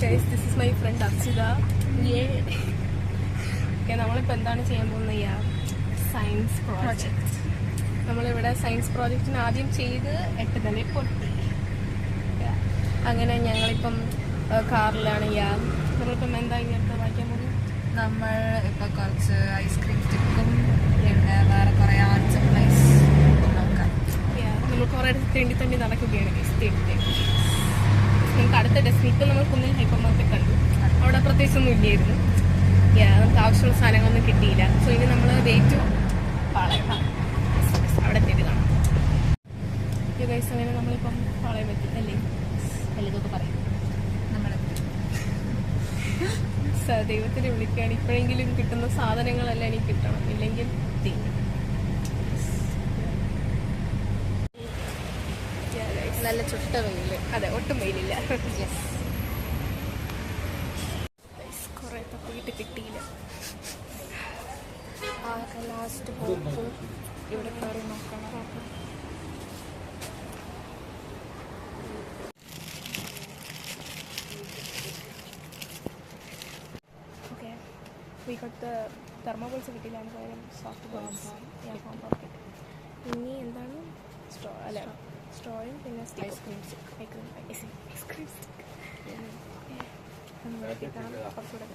Guys, this is my friend Aksida. നമ്മളിപ്പോൾ എന്താണ് ചെയ്യാൻ പോകുന്നത്? Science project. നമ്മളിവിടെ സയൻസ് പ്രോജക്റ്റിന് ആദ്യം ചെയ്ത് 8 തന്നെ പൊട്ടി. അങ്ങനെ ഞങ്ങളിപ്പം കാറിലാണ്. നമ്മളിപ്പം എന്താ ഇങ്ങനത്തെ വായിക്കാൻ പോകുന്നത്? നമ്മൾ ഇപ്പം കുറച്ച് ഐസ്ക്രീം സ്റ്റിക്കും പിന്നെ വേറെ കുറേ ആർട്ട് സപ്ലൈസ് നോക്കാം. നമ്മൾ കുറേ തെണ്ടി നടക്കുകയാണ്. നമുക്ക് അടുത്ത ഡെസ്റ്റിനി ഇപ്പം നമ്മൾ കുന്നിൽ ഹൈപ്പർ മാർക്കറ്റ് കണ്ടു. അവിടെ പ്രത്യേകിച്ചൊന്നും ഇല്ലായിരുന്നു. നമുക്ക് ആവശ്യമുള്ള സാധനങ്ങളൊന്നും കിട്ടിയില്ല. സോ ഇനി നമ്മൾ വെയിറ്റ് പാളയം അവിടെ തെറ്റി കാണാം. ഗൈസ്, അങ്ങനെ നമ്മളിപ്പം പാളയം എത്തി അല്ലേ? വലുതൊക്കെ പറയും. നമ്മൾ ദൈവത്തിനെ വിളിക്കുകയാണ്. ഇപ്പോഴെങ്കിലും കിട്ടുന്ന സാധനങ്ങളെല്ലാം എനിക്ക് കിട്ടണം, ഇല്ലെങ്കിൽ നല്ല ചുട്ട വെയിൽ. അതെ, ഒട്ടും വെയിലില്ല. കുറെ തപ്പിയിട്ട് കിട്ടിയില്ല. ലാസ്റ്റ് പോക്ക് ഇവിടെ കയറി നോക്കണം. ഓക്കെ, ഇവിടുത്തെ തെർമോബോൾസ് കിട്ടിയില്ല. പകരം സോഫ്റ്റ് ബോൾസ്. ഇനി എന്താണ്? സ്ട്രോ അല്ല, സ്ട്രോയും പിന്നെ ഐസ്ക്രീം സ്റ്റിക്ക്. കുറച്ചുകൂടെ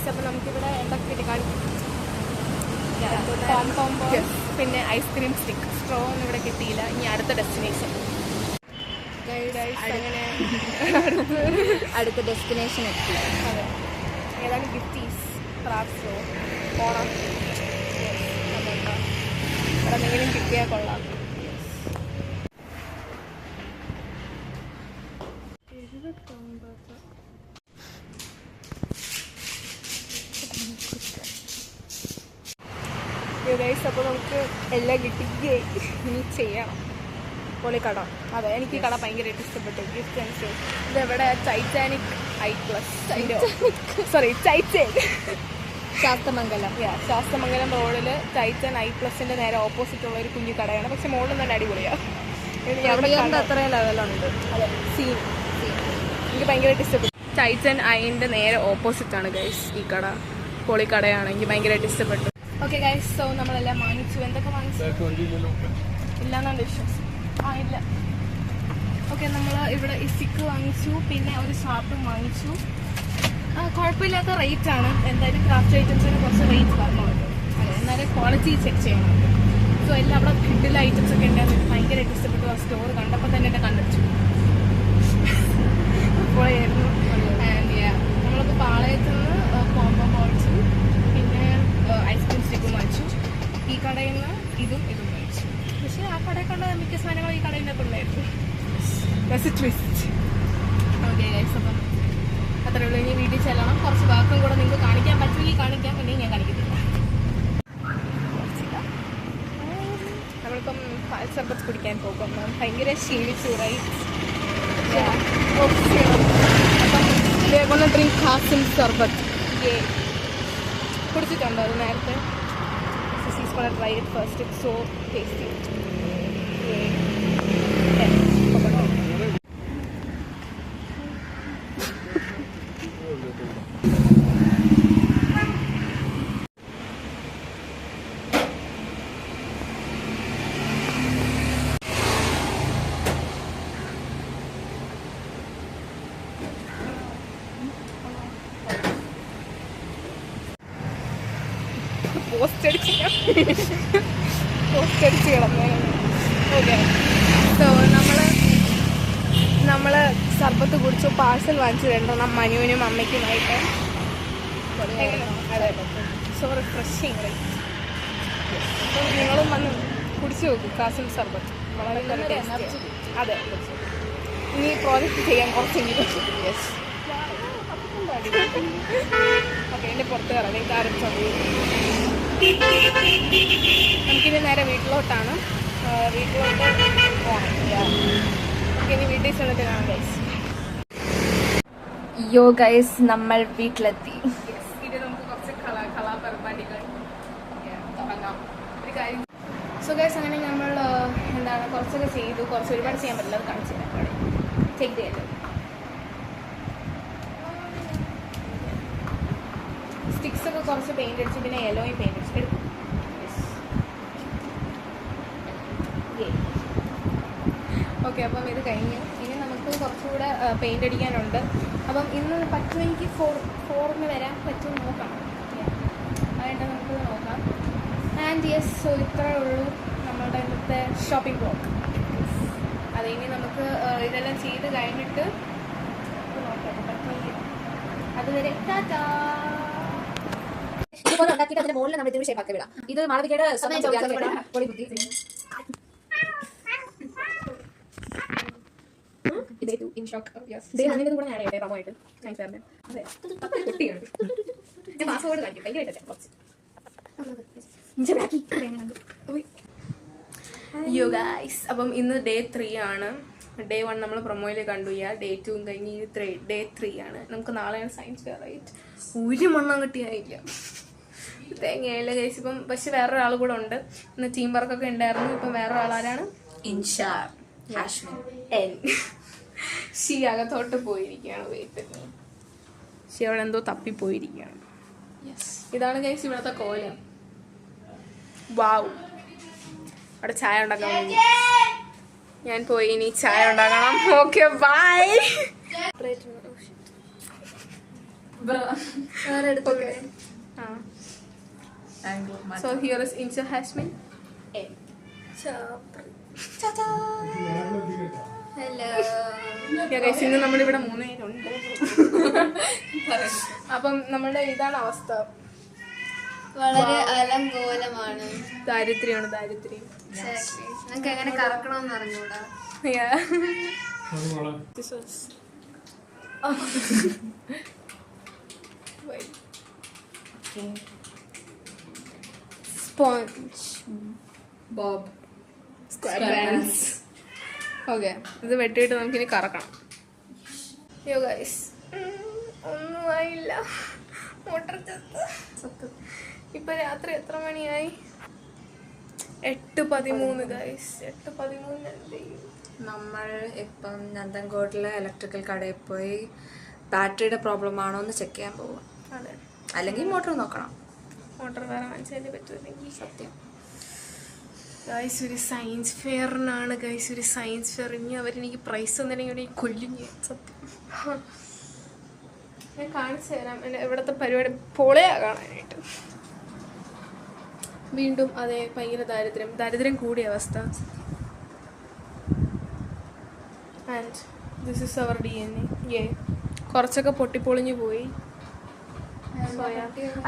അപ്പോൾ നമുക്കിവിടെ എന്തൊക്കെ കിട്ടി കാണിക്കും. പിന്നെ ഐസ്ക്രീം സ്റ്റിക്ക്. സ്ട്രോ ഒന്നും ഇവിടെ കിട്ടിയില്ല. ഇനി അടുത്ത ഡെസ്റ്റിനേഷൻ. അങ്ങനെ അടുത്ത ഡെസ്റ്റിനേഷൻ എത്തി. അതെ, ഏതാണ്? ഗിഫ്റ്റീസ് ക്രാഫ്റ്റ്സോ ഓണം. ഇവിടെ എന്തെങ്കിലും കിട്ടിയാൽ കൊള്ളാം. അപ്പോൾ നമുക്ക് എല്ലാം കിട്ടുകയായി. ഇനി ചെയ്യണം. പൊളി കട. അതെ, എനിക്ക് ഈ കട ഭയങ്കരമായിട്ട് ഇഷ്ടപ്പെട്ടു. ഗിഫ്റ്റ് ആൻഡ് ഇതെവിടെ? ടൈറ്റാനിക് ശാസ്തമംഗലം റോഡിൽ ടൈറ്റൻ I+ന്റെ നേരെ ഓപ്പോസിറ്റ് ഉള്ള ഒരു കുഞ്ഞു കടയാണ്. പക്ഷെ മുകളിൽ തന്നെ അടിപൊളിയാണ്. അത്രയും ലെവലുണ്ട്. അതെ, സീൻ എനിക്ക് ഭയങ്കരമായിട്ട് ഇഷ്ടപ്പെട്ടു. ടൈറ്റൻ ഐന്റെ നേരെ ഓപ്പോസിറ്റാണ് ഗൈസ് ഈ കട. പൊളി കടയാണ്, എനിക്ക് ഭയങ്കരമായിട്ട് ഇഷ്ടപ്പെട്ടു. ഓക്കെ ഗൈസ്, സോ നമ്മളെല്ലാം വാങ്ങിച്ചു. എന്തൊക്കെ വാങ്ങിച്ചു? ഇല്ലാന്നാണ് വിശ്വാസം. ഇല്ല. ഓക്കെ, നമ്മൾ ഇവിടെ ഈ സ്റ്റിക്ക് വാങ്ങിച്ചു. പിന്നെ ഒരു ഷാർട്ടും വാങ്ങിച്ചു. കുഴപ്പമില്ലാത്ത റേറ്റ് ആണ്. എന്തായാലും ക്രാഫ്റ്റ് ഐറ്റംസിന് കുറച്ച് റേറ്റ് പറഞ്ഞുണ്ട്. അതെ, എന്നാലും ക്വാളിറ്റി ചെക്ക് ചെയ്യണം. സോ എല്ലാം അവിടെ കിഡിലെ ഐറ്റംസ് ഒക്കെ ഉണ്ടായിരുന്നു. എനിക്ക് ഭയങ്കരമായിട്ട് ഇഷ്ടപ്പെട്ടു. ആ സ്റ്റോർ കണ്ടപ്പോൾ തന്നെ എന്നെ കണ്ടെച്ചു അപ്പോഴായിരുന്നു. നമ്മളിപ്പോൾ പാളയത്ത് നിന്ന് കോംബോ ബോൾസും പിന്നെ ഐസ്ക്രീം സ്റ്റിക്കും വാങ്ങിച്ചു. ഈ കടയിൽ നിന്ന് ഇതും വാങ്ങിച്ചു. പക്ഷേ ആ കടയിൽ കണ്ട മിക്ക സാധനങ്ങളും ഈ കടയിലൊക്കെ ഉണ്ടായിരുന്നു. ഓക്കെ ഗൈസ്, അപ്പം അത്രേ ഉള്ളൂ. ഇനി വീട്ടിൽ ചെല്ലണം. കുറച്ച് വാക്കും കൂടെ നിങ്ങൾക്ക് കാണിക്കാൻ പറ്റില്ലെങ്കിൽ കാണിക്കാം, ഇല്ലെങ്കിൽ ഞാൻ കാണിക്കത്തില്ല. നമ്മളിപ്പം പാൽ സർബത്ത് കുടിക്കാൻ പോകും. ഭയങ്കര ക്ഷീണിച്ചൂറായി. അപ്പം ഡ്രിങ്ക് ഹാസിം സർബത്ത് കുടിച്ചിട്ടുണ്ടോ അത് നേരത്തെ? She's gonna try it first. It's so tasty. Post അടിച്ച് കിടന്നേ. ഓക്കെ, സോ നമ്മൾ സർബത്ത് കുടിച്ചു. പാഴ്സൽ വാങ്ങിച്ചു 2 മനുവിനും അമ്മയ്ക്കുമായിട്ട്. അതെ, സോ റിഫ്രഷിങ് റൈറ്റ്. അപ്പോൾ നിങ്ങളും വന്ന് കുടിച്ചു നോക്കും കാസിൽ സർബത്ത്. വളരെ നല്ല ടേസ്റ്റ്. അതെ, ഇനി പ്രോജക്റ്റ് ചെയ്യാൻ കുറച്ചെങ്കിലും. യെസ്. ഓക്കെ, എൻ്റെ പുറത്ത് കയറാം. കാര്യം നമുക്കിനി നേരെ വീട്ടിലോട്ടാണ്. വീട്ടിലോട്ട് പോകണം. നമുക്കിനി വീട്ടിൽ ചെന്നിട്ട് കാണാം ഗൈസ്. യോ ഗൈസ്, നമ്മൾ വീട്ടിലെത്തി. ഇത് നമുക്ക് കുറച്ച് കലാപരിപാടികൾ തുടങ്ങാം. ഒരു കാര്യം. സോ ഗൈസ്, അങ്ങനെ നമ്മൾ എന്താണ് കുറച്ചൊക്കെ ചെയ്തു. ഒരുപാട് ചെയ്യാൻ പറ്റില്ല, അത് കാണിച്ചു തരാം. ചെക്ക് ചെയ്തു. സ്റ്റിക്സൊക്കെ കുറച്ച് പെയിൻ്റ് അടിച്ച്, പിന്നെ യെല്ലോയും പെയിൻ്റ് അടിച്ച് എടുക്കും. ഓക്കെ, അപ്പം ഇത് കഴിഞ്ഞു. ഇനി നമുക്ക് കുറച്ചുകൂടെ പെയിൻ്റ് അടിക്കാനുണ്ട്. അപ്പം ഇന്ന് പറ്റുമെങ്കിൽ ഫോറിന് വരാൻ പറ്റുമെന്ന് നോക്കണം. അതുകൊണ്ട് നമുക്ക് നോക്കാം. ആൻഡ് യെസ്, സോ ഇത്രയേ ഉള്ളൂ നമ്മളുടെ ഇന്നത്തെ ഷോപ്പിംഗ് ബ്ലോഗ്. അത് ഇനി നമുക്ക് ഇതെല്ലാം ചെയ്ത് കഴിഞ്ഞിട്ട് നോക്കാം പറ്റുമെങ്കിൽ. അതുവരെ ടാറ്റാ. ഇതുപോലെ ഉണ്ടാക്കിയിട്ട് അതിന്റെ മുകളിൽ നമ്മൾ ഇതിന് ഷേപ്പാക്കി വിടാം. ഇത് മാളവികയുടെ യോ ഗൈസ്, അപ്പം ഇന്ന് ഡേ 3 ആണ്. ഡേ 1 നമ്മൾ പ്രൊമോയിൽ കണ്ടു. ഡേ 2 കഴിഞ്ഞ് ഡേ 3 ആണ്. നമുക്ക് നാളെയാണ് സയൻസ് ഫെയർ. റൈറ്റ്, ഒരു മണ്ണം കിട്ടിയായില്ല, തേങ്ങയില്ല ഗൈസ്. ഇപ്പം പക്ഷെ വേറൊരാൾ കൂടെ ഉണ്ട്. ഇന്ന് ടീം വർക്കൊക്കെ ഉണ്ടായിരുന്നു. ഇപ്പം വേറൊരാളാരാണ്? ഷീ അകത്തോട്ട് പോയിരിക്കുകയാണ്. വെയിറ്റ്, ഷീ അവിടെ എന്തോ തപ്പിപ്പോയിരിക്കുകയാണ്. ഇതാണ് ഗൈസ് ഇവിടുത്തെ കോലം. വാവ്, അവിടെ ചായ ഉണ്ടാക്കാൻ വേണ്ടി ഞാൻ പോയി. ഇനി ചായ ഉണ്ടാക്കണം. Okay, bye. So here is Insha Hasmin. Hello. ഇന്ന് നമ്മളിവിടെ 3 പേരുണ്ട്. അപ്പം നമ്മളുടെ ഇതാണ് അവസ്ഥ. വളരെ അലങ്കോലമാണ്. ദാരിദ്ര്യമാണ്, ദാരിദ്ര്യം. നിങ്ങൾക്ക് എങ്ങനെ കറക്കണമെന്ന് അറിഞ്ഞൂടാ. Sponge Bob squares. ഓക്കെ, ഇത് വെട്ടിയിട്ട് നമുക്കിനി കറക്കണം. യോ ഗൈസ്, ഒന്നും ആയില്ല. മോട്ടർ ചത്ത്. ഇപ്പൊ രാത്രി എത്ര മണിയായി? 8:13 ഗൈസ്. 8:13 എന്ത് ചെയ്യും? നമ്മൾ ഇപ്പം നന്ദൻകോട്ടിലെ ഇലക്ട്രിക്കൽ കടയിൽ പോയി ബാറ്ററിയുടെ പ്രോബ്ലം ആണോ എന്ന് ചെക്ക് ചെയ്യാൻ പോവാം. അതെ, അല്ലെങ്കിൽ മോട്ടർ നോക്കണം. മോട്ടർ വേറെ വാങ്ങിച്ചതിന് പറ്റുമെങ്കിൽ. സത്യം ഗൈസ്, ഒരു സയൻസ് ഫെയറിനാണ് ഗൈസ്, ഒരു സയൻസ് ഫെയർ. ഇനി അവരെനിക്ക് പ്രൈസ് ഒന്നിനെങ്കിൽ കൊല്ലും ഞാൻ. സത്യം ഞാൻ കാണിച്ചു തരാം. എൻ്റെ ഇവിടുത്തെ പരിപാടി പൊളിയാ കാണാനായിട്ട്. വീണ്ടും അതെ, ഭയങ്കര ദാരിദ്ര്യം കൂടിയ അവസ്ഥ. And this is our DNA. കുറച്ചൊക്കെ പൊട്ടിപ്പൊളിഞ്ഞു പോയി.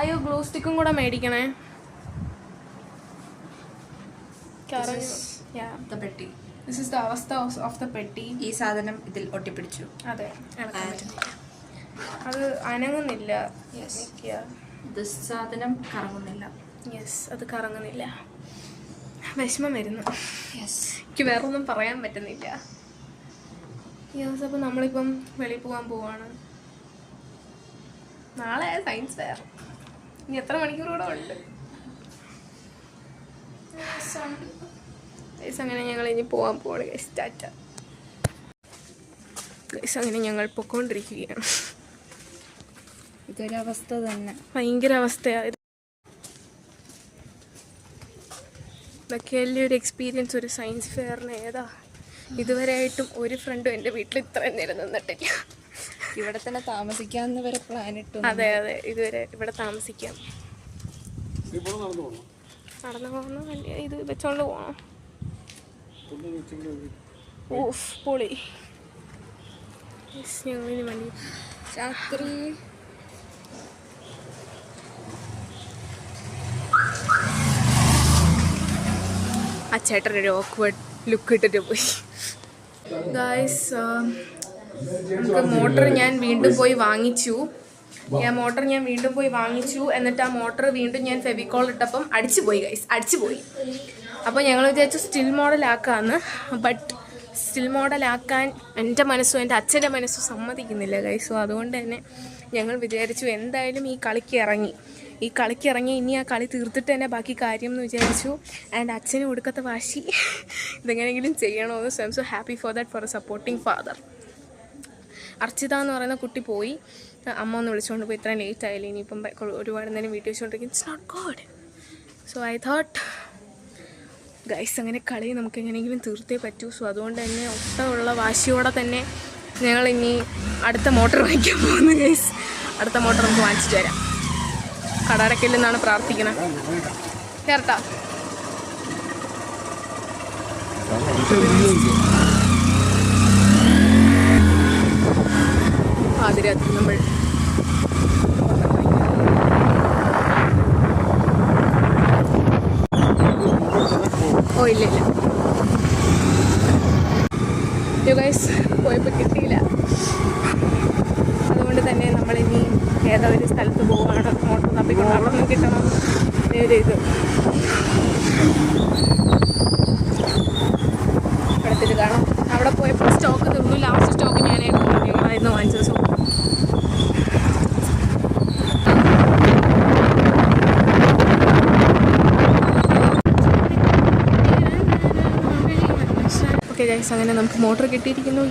അയ്യോ, ഗ്ലൂ സ്റ്റിക്കും കൂടെ മേടിക്കണേ. പെട്ടി. ദിസ് ഇസ് ദ അവസ്ഥ ഓഫ് ദ പെട്ടി. ഈ സാധനം ഇതിൽ ഒട്ടിപ്പിടിച്ചു. അതെ, അത് അനങ്ങുന്നില്ല. സാധനം കറങ്ങുന്നില്ല. യെസ്, അത് കറങ്ങുന്നില്ല. വിഷമം വരുന്നു. എനിക്ക് വേറെ ഒന്നും പറയാൻ പറ്റുന്നില്ല. യെസ്, അപ്പം നമ്മളിപ്പം വെളിയിൽ പോകാൻ പോവാണ്. നാളെ സയൻസ് ഫെയർ. ഇനി എത്ര മണിക്കൂർ കൂടെ ഉണ്ട്? അങ്ങനെ ഞങ്ങൾ ഇനി പോകാൻ പോവാണ് ഗൈസ്. ടാറ്റ ഗൈസ്. അങ്ങനെ ഞങ്ങൾ പൊക്കോണ്ടിരിക്കുകയാണ്. ഇതൊരവസ്ഥ തന്നെ, ഭയങ്കര അവസ്ഥയാണ്. ഇതൊക്കെ വലിയൊരു എക്സ്പീരിയൻസ് ഒരു സയൻസ് ഫെയറിന്. ഏതാ ഇതുവരെയായിട്ടും ഒരു ഫ്രണ്ടും എൻ്റെ വീട്ടിൽ ഇത്രയും നേരം നിന്നിട്ടില്ല. ഇവിടെ തന്നെ താമസിക്കാമെന്ന് വരെ പ്ലാൻ ഇട്ടു. അതെ, ഇതുവരെ ഇവിടെ താമസിക്കാം. നടന്നു പോകണം, വണ്ടി ഇത് വെച്ചോണ്ട് പോകണം. ഓഫ്, പൊളി. ഞങ്ങളിനി വണ്ടി രാത്രി ചേട്ടൻ ഒരു ഓക്വേർഡ് ലുക്ക് ഇട്ടിട്ട് പോയി. ഗായ്സ്, നമുക്ക് മോട്ടർ ഞാൻ വീണ്ടും പോയി വാങ്ങിച്ചു. എന്നിട്ട് ആ മോട്ടർ വീണ്ടും ഞാൻ ഫെവിക്കോൾ ഇട്ടപ്പം അടിച്ചു പോയി ഗൈസ്, അപ്പോൾ ഞങ്ങൾ വിചാരിച്ചു സ്റ്റിൽ മോഡലാക്കാമെന്ന്. ബട്ട് സ്റ്റിൽ മോഡലാക്കാൻ എൻ്റെ മനസ്സും എൻ്റെ അച്ഛൻ്റെ മനസ്സും സമ്മതിക്കുന്നില്ല ഗൈസ്. സോ അതുകൊണ്ട് തന്നെ ഞങ്ങൾ വിചാരിച്ചു എന്തായാലും ഈ കളിക്ക് ഇറങ്ങി ഇനി ആ കളി തീർത്തിട്ട് തന്നെ ബാക്കി കാര്യം എന്ന് വിചാരിച്ചു. ആൻഡ് അച്ഛന് കൊടുക്കാത്ത വാശി ഇതെങ്ങനെയെങ്കിലും ചെയ്യണമെന്ന്. So I am so happy for that, for a supporting father. Archita എന്ന് പറയുന്ന കുട്ടി പോയി, അമ്മ ഒന്ന് വിളിച്ചുകൊണ്ട് പോയി. ഇത്രയും ലേറ്റ് ആയില്ല, ഇനിയിപ്പം ഒരുപാട് നേരം വീട്ടിൽ വെച്ചുകൊണ്ടിരിക്കും. It's not good. So I thought guys അങ്ങനെ കളി നമുക്ക് എങ്ങനെയെങ്കിലും തീർത്തേ പറ്റൂ. സോ അതുകൊണ്ട് തന്നെ ഒട്ടുള്ള വാശിയോടെ തന്നെ ഞങ്ങൾ ഇനി അടുത്ത മോട്ടർ വാങ്ങിക്കാൻ പോകുന്നു ഗൈസ്. അടുത്ത മോട്ടർ നമുക്ക് വാങ്ങിച്ചിട്ട് വരാം. കടടക്കില്ലെന്നാണ് പ്രാർത്ഥിക്കുന്നത്. കേരട്ടാ ആദ്യരാത്രി നമ്മൾ ഇല്ല ഗൈസ് പോയപ്പോൾ കിട്ടിയില്ല. അതുകൊണ്ട് തന്നെ നമ്മളിനി ഏതോ ഒരു സ്ഥലത്ത് പോവുകയാണ്. മോട്ടർ തപ്പിക്കൊണ്ട് അവിടെ നിന്ന് കിട്ടണം ഒരു ഇത് എടുത്തിട്ട് കാണാം. അവിടെ പോയപ്പോൾ സ്റ്റോക്ക് തീർന്നു. ലാസ്റ്റ് സ്റ്റോക്ക് ഞങ്ങളായിരുന്നു വാങ്ങിച്ചത്. സോ ഓക്കെ ഗൈസ്, അങ്ങനെ നമുക്ക് മോട്ടർ കിട്ടിയിരിക്കുന്നു.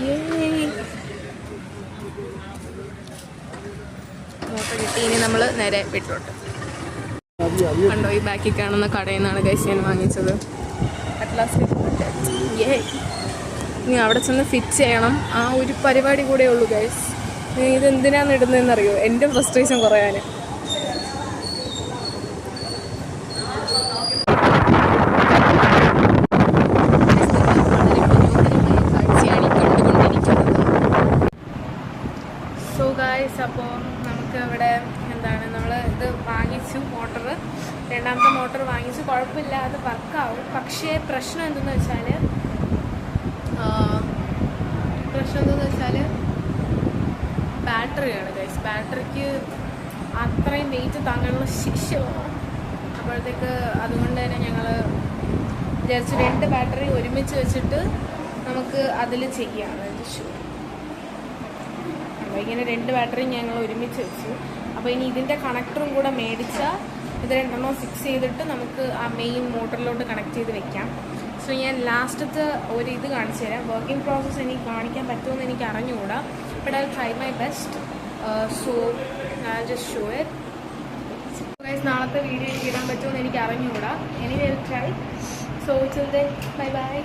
മോട്ടർ കിട്ടി. ഇനി നമ്മൾ നേരെ വീട്ടിലോട്ട്. കണ്ടോ, ഈ ബാക്കിൽ കാണുന്ന കടയിൽ നിന്നാണ് ഗൈസ് ഞാൻ വാങ്ങിച്ചത്. ഇനി അവിടെ ചെന്ന് ഫിറ്റ് ചെയ്യണം. ആ ഒരു പരിപാടി കൂടെ ഉള്ളൂ ഗൈസ്. ഇതെന്തിനാണ് ഇടുന്നതെന്നറിയോ? എൻ്റെ ഫ്രസ്ട്രേഷൻ കുറയാൻ. അപ്പോൾ നമുക്ക് ഇവിടെ നമ്മൾ ഇത് വാങ്ങിച്ചു മോട്ടർ. രണ്ടാമത്തെ മോട്ടർ വാങ്ങിച്ചു. കുഴപ്പമില്ല, അത് വർക്കാവും. പക്ഷേ പ്രശ്നം എന്തെന്ന് വെച്ചാൽ ബാറ്ററിയാണ് ഗൈസ്. ബാറ്ററിക്ക് അത്രയും വെയിറ്റ് താങ്ങാനുള്ള ശിക്ഷമാണ്. അപ്പോഴത്തേക്ക് അതുകൊണ്ട് തന്നെ ഞങ്ങൾ വിചാരിച്ചു 2 ബാറ്ററി ഒരുമിച്ച് വെച്ചിട്ട് നമുക്ക് അതിൽ ചെയ്യാം. അതായത് ഇങ്ങനെ 2 ബാറ്ററി ഞങ്ങൾ ഒരുമിച്ച് വെച്ചു. അപ്പോൾ ഇനി ഇതിൻ്റെ കണക്ടറും കൂടെ മേടിച്ചാൽ ഇത് 2 ഫിക്സ് ചെയ്തിട്ട് നമുക്ക് ആ മെയിൻ മോട്ടറിലോട്ട് കണക്ട് ചെയ്ത് വെക്കാം. സോ ഞാൻ ലാസ്റ്റത്തെ ഒരു ഇത് കാണിച്ചു തരാം. വർക്കിംഗ് പ്രോസസ്സ് എനിക്ക് കാണിക്കാൻ പറ്റുമെന്ന് എനിക്ക് അറിഞ്ഞുകൂടാ. But I try my best. So I just show it. Guys, നാളത്തെ വീഡിയോ എനിക്ക് ഇടാൻ പറ്റുമെന്ന് എനിക്ക് അറിഞ്ഞുകൂടാ. Anyway try. So till then bye bye.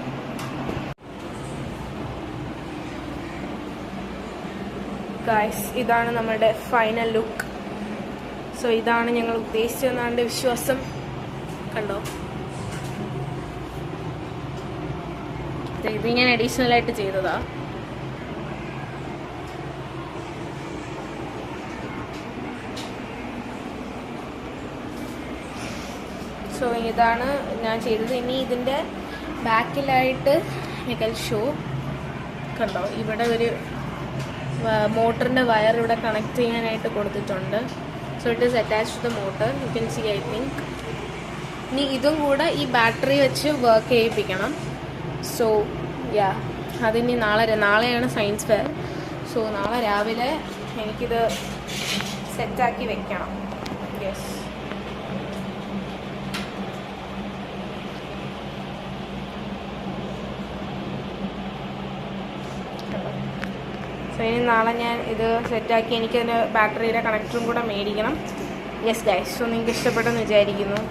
Guys, ഇതാണ് നമ്മുടെ ഫൈനൽ ലുക്ക്. സോ ഇതാണ് ഞങ്ങൾ ഉദ്ദേശിച്ചതെന്നാണ് വിശ്വാസം. കണ്ടോ, ഇത് ഞാൻ അഡീഷണലായിട്ട് ചെയ്തതാ. സോ ഇതാണ് ഞാൻ ചെയ്തത്. ഇനി ഇതിൻ്റെ ബാക്കിലായിട്ട് നിക്കൽ ഷോ കണ്ടോ, ഇവിടെ ഒരു മോട്ടറിൻ്റെ വയർ ഇവിടെ കണക്ട് ചെയ്യാനായിട്ട് കൊടുത്തിട്ടുണ്ട്. So it is attached to the motor. You can see I think. ഇനി ഇതും കൂടെ ഈ ബാറ്ററി വെച്ച് വർക്ക് ചെയ്യിപ്പിക്കണം. സോ യാ, അതിനി നാളെയാണ് സയൻസ് ഫെയർ. സോ നാളെ രാവിലെ എനിക്കിത് സെറ്റാക്കി വെക്കണം. യെസ്. സോ ഇനി നാളെ ഞാൻ ഇത് സെറ്റാക്കി എനിക്കതിൻ്റെ ബാറ്ററിയുടെ കണക്ടറും കൂടെ മേടിക്കണം. Yes guys. സോ നിങ്ങൾക്ക് ഇഷ്ടപ്പെട്ടെന്ന് വിചാരിക്കുന്നു.